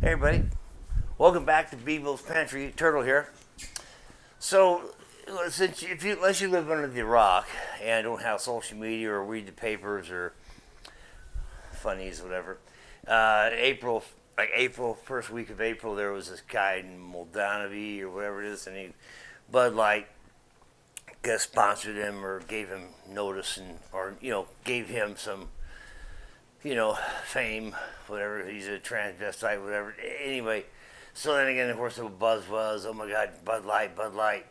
Hey everybody, welcome back to Beeble's Pantry. Turtle here. So, unless you live under the rock and don't have social media or read the papers or funnies, whatever, April first week of April, there was this guy in Moldavia or whatever it is, and Bud Light guest sponsored him or gave him notice and or gave him some fame, whatever. He's a transvestite, whatever. Anyway, so then again, of course, the buzz was, oh my God, Bud Light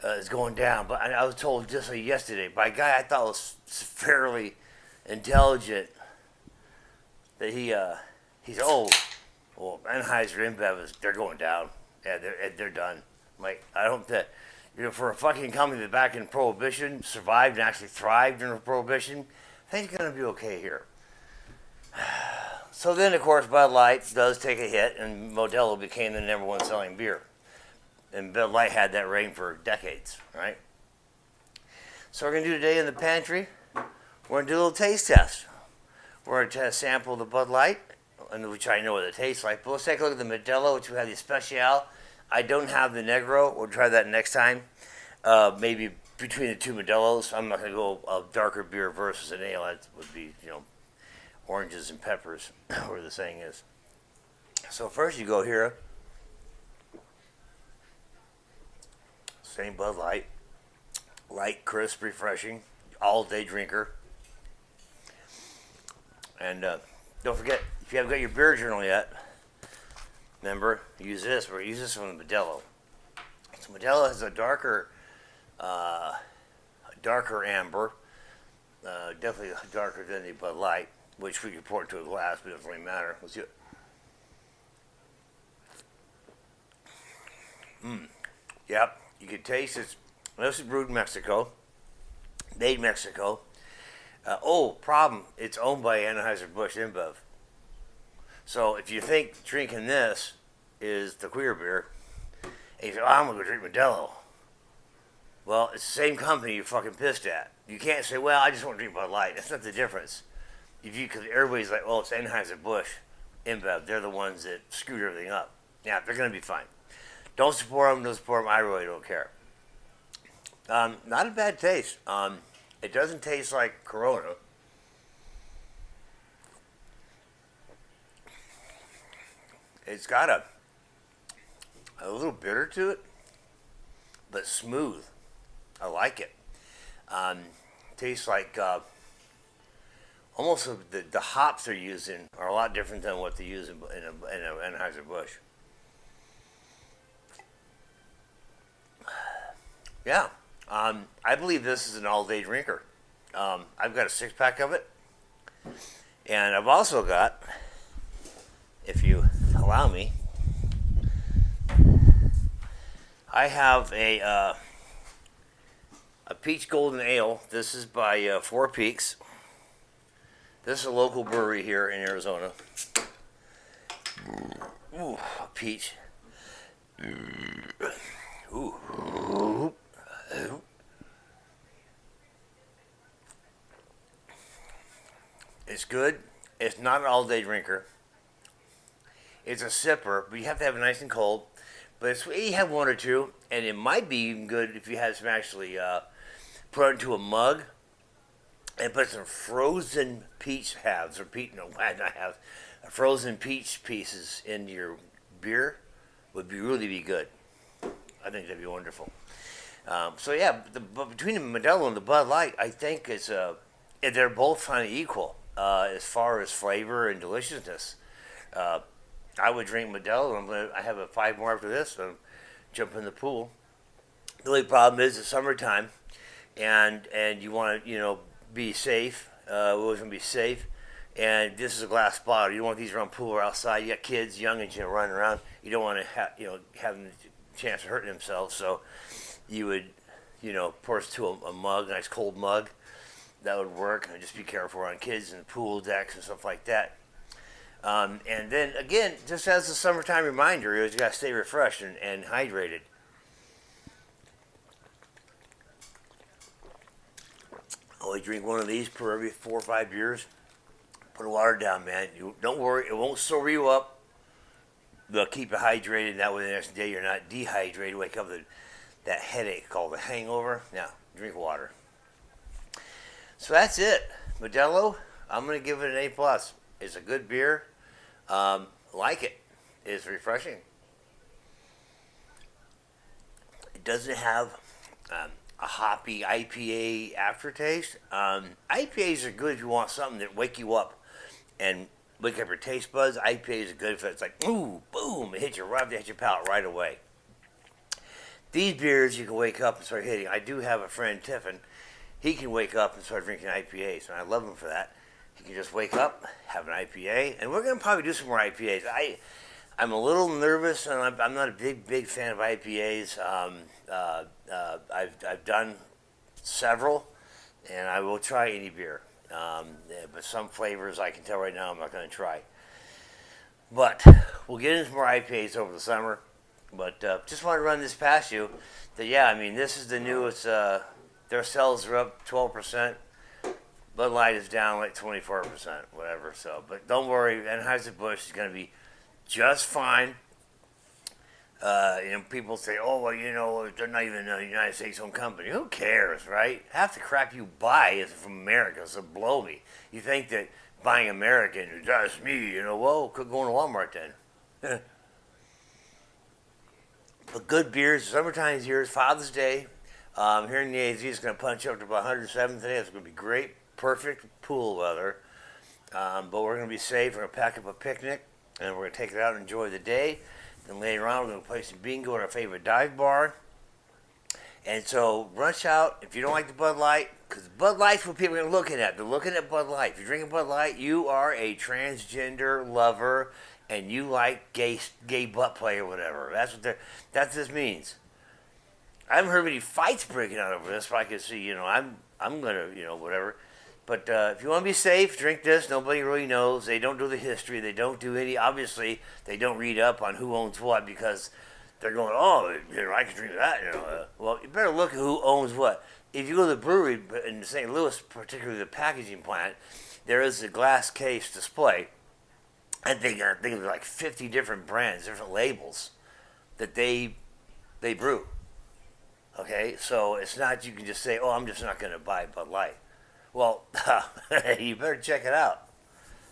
is going down. But I was told just like yesterday by a guy I thought was fairly intelligent that he's old. Well, Anheuser InBev they're going down. Yeah, they're done. Like I hope that for a fucking company that back in Prohibition survived and actually thrived during Prohibition, I think it's gonna be okay here. So then, of course, Bud Light does take a hit, and Modelo became the number one selling beer. And Bud Light had that reign for decades, right? So we're going to do today in the pantry, we're going to do a little taste test. We're going to sample the Bud Light, which I know what it tastes like. But let's take a look at the Modelo, which we have the Especial. I don't have the Negro. We'll try that next time. Maybe between the two Modelos. I'm not going to go a darker beer versus an ale. That would be, oranges and peppers, where the saying is. So first you go here, same Bud Light, light, crisp, refreshing, all day drinker. And don't forget, if you haven't got your beer journal yet, remember, use this. We're use this from the Modelo. So Modelo has a darker amber, definitely darker than the Bud Light, which we can pour into a glass, but it doesn't really matter. Let's do it. Yep, you can taste it. This is brewed in Mexico, made in Mexico. Problem, it's owned by Anheuser-Busch InBev. So if you think drinking this is the queer beer, and you say, I'm going to go drink Modelo. Well, it's the same company you're fucking pissed at. You can't say, well, I just want to drink Bud Light. That's not the difference. Because everybody's like, well, it's Anheuser-Busch InBev. They're the ones that screwed everything up. Yeah, they're going to be fine. Don't support them, don't support them. I really don't care. Not a bad taste. It doesn't taste like Corona. It's got a little bitter to it, but smooth. I like it. Tastes like almost the hops they're using are a lot different than what they use in Anheuser-Busch. Yeah, I believe this is an all-day drinker. I've got a six-pack of it, and I've also got, if you allow me, I have a peach golden ale. This is by Four Peaks. This is a local brewery here in Arizona. Ooh, peach. Ooh. It's good. It's not an all-day drinker. It's a sipper, but you have to have it nice and cold. But you have one or two, and it might be even good if you had some actually put it into a mug and put some frozen peach halves, or not halves, frozen peach pieces in your beer would really be good. I think that'd be wonderful. So yeah, but between the Modelo and the Bud Light, I think they're both kind of equal as far as flavor and deliciousness. I would drink Modelo. I have 5 more after this. So jump in the pool. The only problem is it's summertime, and you want to be safe. We always want to be safe. And this is a glass bottle. You don't want these around pool or outside. You got kids, youngins, running around. You don't want to have them a chance of hurting themselves. So you would, pour it to a mug, a nice cold mug. That would work. And just be careful around kids and pool decks and stuff like that. And then again, just as a summertime reminder, you got to stay refreshed and hydrated. I only drink one of these per every 4 or 5 years. Put the water down, man. You don't worry; it won't sober you up. they'll keep you hydrated. That way, the next day you're not dehydrated. Wake up with that headache called a hangover. Now, drink water. So that's it. Modelo, I'm gonna give it an A plus. It's a good beer. Like it. It's refreshing. It doesn't have a hoppy IPA aftertaste. IPAs are good if you want something that wake you up and wake up your taste buds. IPAs are good if it's like, ooh, boom, it hits you right, hit your palate right away. These beers you can wake up and start hitting. I do have a friend, Tiffin. He can wake up and start drinking IPAs, and I love him for that. He can just wake up, have an IPA, and we're going to probably do some more IPAs. I'm a little nervous, and I'm not a big fan of IPAs. I've done several, and I will try any beer. But some flavors I can tell right now I'm not going to try. But we'll get into more IPAs over the summer. But just want to run this past you. That yeah, I mean this is the newest. Their sales are up 12%. Bud Light is down like 24%, whatever. So, but don't worry, Anheuser-Busch is going to be just fine. People say, oh, well, they're not even a United States-owned company. Who cares, right? Half the crap you buy is from America, so blow me. You think that buying American, that's me, well, could go to Walmart then. But good beers, summertime here, Father's Day. Here in the AZ, it's going to punch up to about 107 today. It's going to be great, perfect pool weather. But we're going to be safe. We're going to pack up a picnic, and we're going to take it out and enjoy the day. Then later on, we're going to play some bingo at our favorite dive bar. And so rush out if you don't like the Bud Light, because Bud Light's what people are looking at. They're looking at Bud Light. If you're drinking Bud Light, you are a transgender lover, and you like gay butt play or whatever. That's what this means. I haven't heard any fights breaking out over this, but I can see, I'm gonna, whatever. But if you want to be safe, drink this. Nobody really knows. They don't do the history. They don't do any. Obviously, they don't read up on who owns what because they're going, oh, I can drink that. Well, you better look at who owns what. If you go to the brewery in St. Louis, particularly the packaging plant, there is a glass case display. I think there's like 50 different brands, different labels that they brew. Okay, so it's not you can just say, oh, I'm just not going to buy Bud Light. Well, you better check it out.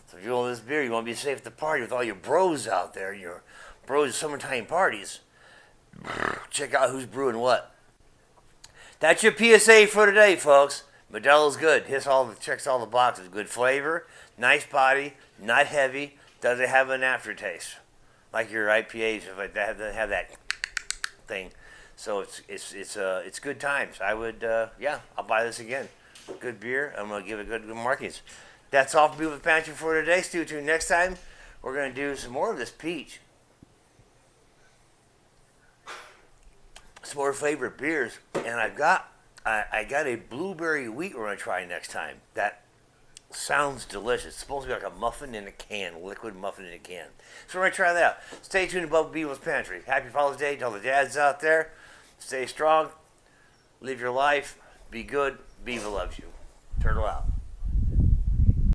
So if you want this beer, you want to be safe at the party with all your bros out there, your bros summertime parties. Check out who's brewing what. That's your PSA for today, folks. Modelo's good. Checks all the boxes. Good flavor, nice body, not heavy. Doesn't have an aftertaste like your IPAs. If they have that thing. So it's good times. I would I'll buy this again. Good beer. I'm gonna give it good markings. That's all for me with Pantry for today. Stay tuned next time. We're gonna do some more of this peach. Some more favorite beers, and I got a blueberry wheat we're gonna try next time. That sounds delicious. It's supposed to be like a muffin in a can, liquid muffin in a can. So we're gonna try that out. Stay tuned above Beaver's Pantry. Happy Father's Day to all the dads out there. Stay strong. Live your life. Be good. Beaver loves you. Turtle out.